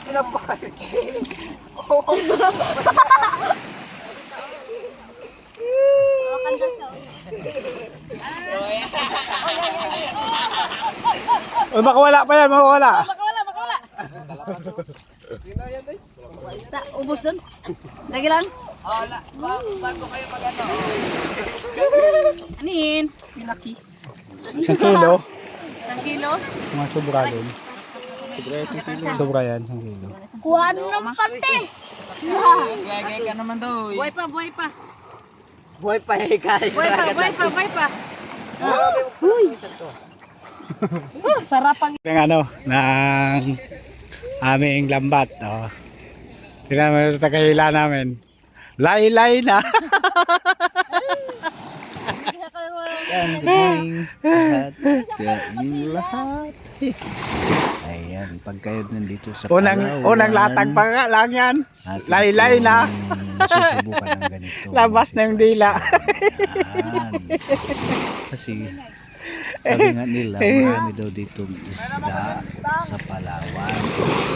pinapay. Oh, makawala pa yan, makawala. Makawala. Ubus dun. Lagi lang. Wala. Bago kayo mag-ano. Anin? Pinakis. 1 kilo. 1 kilo? Mga sobra din. Sobra yan, 1 kilo. Kuhaan ng parte. Gagay ka naman daw. Buhay pa. Buhay pa guys. Buhay pa. Uy. Sarap ang Yung ano, ng aming lambat. Oh. Tingnan mo yung tagahila namin. Laylay na. Yan, morning lahat sa inyong lahat. Ayan, pag kayo nandito sa Unang latag pa nga lang yan. Laylay na. Susubukan ng ganito. Labas na yung dila. Ayan. Kasi sabi nga nila, marami daw ditong isda sa Palawan.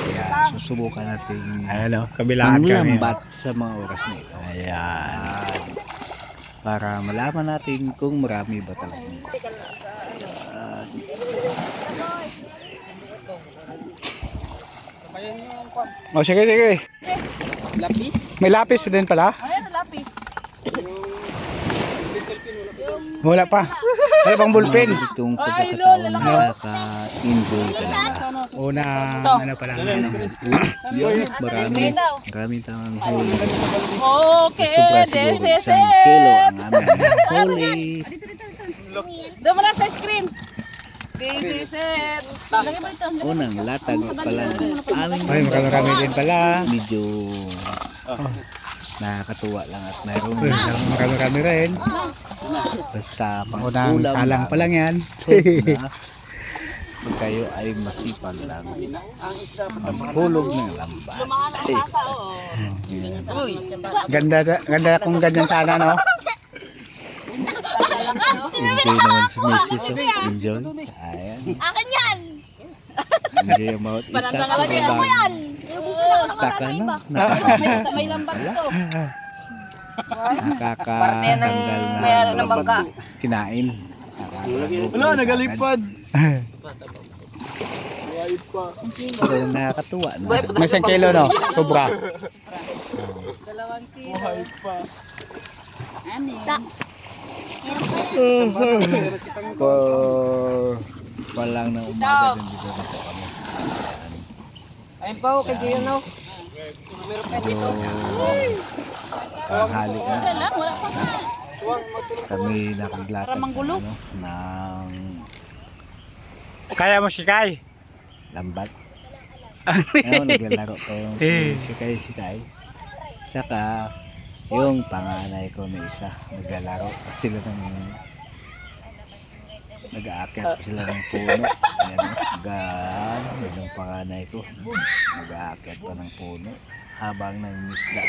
Kaya susubukan natin Ayan o, kabilaan kami. manglambat sa mga oras na ito. Ayan. Para malaman natin kung marami ba talaga. O sige, sige. Lapis? May lapis din pala? Ayan, lapis. Wala pa. Wala pang bullpen. Itong pagkakataon nakaka-enjoy talaga. Unang ano pa lang. Yun, marami tayong huli. Okay, Sobra this siguro is 1 kilo it. ang aming huli. Doon mo na sa screen. This is it. Lagay mo dito. Unang latag pa lang aming Ay, marami din pala. medyo nakakatuwa lang at mayroon Uy, marami rin. basta pang Unang ulam salang pa lang yan. So na pag kayo ay masipag lang maghulog ng lambat. Ay, Ganda kung ganyan sana, no? enjoy naman si Mrs. Oh. Enjoy. Ayan. Akin yan. Enjoy ang bawat isa. Ako yan. Taka na. Sa may lambat ito. Nakakatanggal na bangka. Kinain. Wala, nagalipad. Pero nakakatuwa na. May 1 kilo, no? Sobra. 2 kilo. Ano? Walang na umaga din dito na po kami. Ayun pa, kay Gio no. So, tanghali na. Kami nakaglatag ng, ng Kaya mo si Kai? lambat. Ngayon, naglalaro pa yung sikay-sikay. Tsaka, yung panganay ko na isa, naglalaro pa sila ng nag-aakyat pa sila ng puno. Ayan, yun yung panganay ko. Nag-aakyat pa ng puno habang nangisda.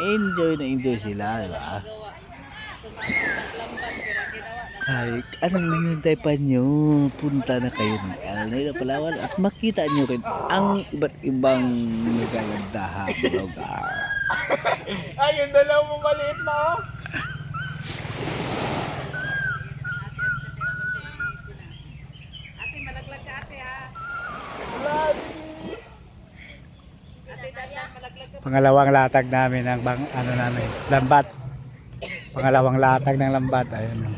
Enjoy sila, diba? Ay, anong nangyantay pa nyo? Punta na kayo ng El Nido, Palawan at makita nyo rin ang iba't ibang nagagandahang lugar. Ayun, dalaw mo maliit na oh. Pangalawang latag namin ng lambat. Pangalawang latag ng lambat. Ayun.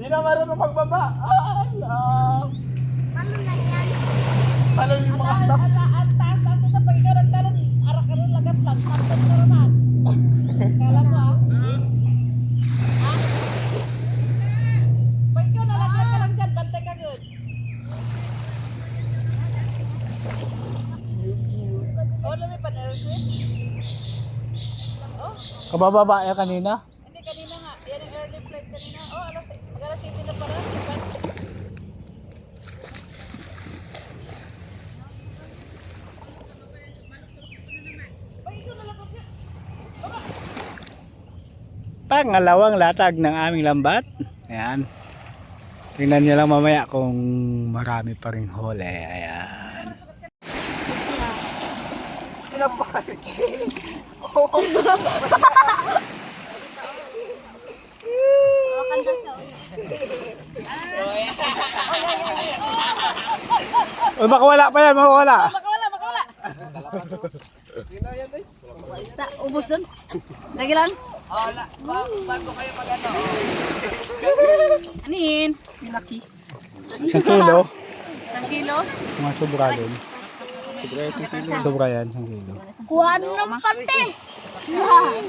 Di na marunong magbaba. Ay, talon yung mga anak. Ang taas-taas ito. Pag ikaw nagtalon, arak-arak lagat lang. Tapos na naman. Kala mo ah. Pag ikaw nalaglag ka lang dyan, bantay ka good. Oh, lumipad airship? Kabababa yan kanina? Hindi, kanina nga. Yan ang early flight kanina. Oh, mag-alas 7 na para. Pag ikaw nalaglag pangalawang latag ng aming lambat. Ayan. Tingnan nyo lang mamaya kung marami pa rin huli. Ayan. Uy, makawala pa yan, makawala. Makawala, makawala. Ubus dun. Lagi lang. Wala. Bago kayo pag ano. Anin? Isang kilo. 1 kilo. Mga sobra din. Sobra yan, 1 kilo. Kuha ng parte.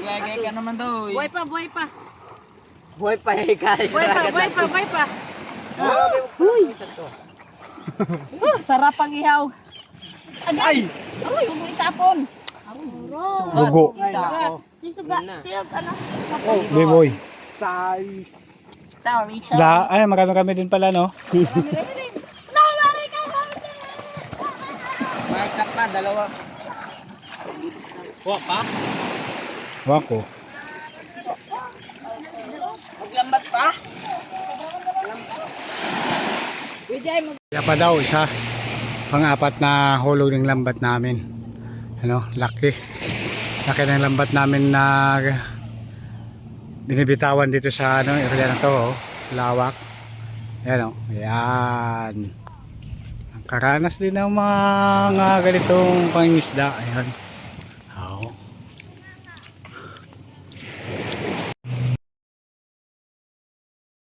Gagay ka naman daw. Buhay pa, buhay pa. Buhay pa eh. Kaya Buhay pa, buhay pa, buhay pa. Uy. Sarap ang ihaw. Agay! Ay, huwag mo itapon. Dugo. Sisuga. Siyog, ano? Biboy. Sorry. Ay, marami kami din pala, no? Nawari ka, May isa pa, dalawa. Pa? Wako. Maglambat pa? Kaya pa daw, isa. Pang-apat na hulog ng lambat namin. Ano, laki. Laki ng lambat namin na binibitawan dito sa ano, area na to, oh. Lawak. Ayan, oh. Ayan. Ang karanas din ng mga ganitong pangingisda. Ayan.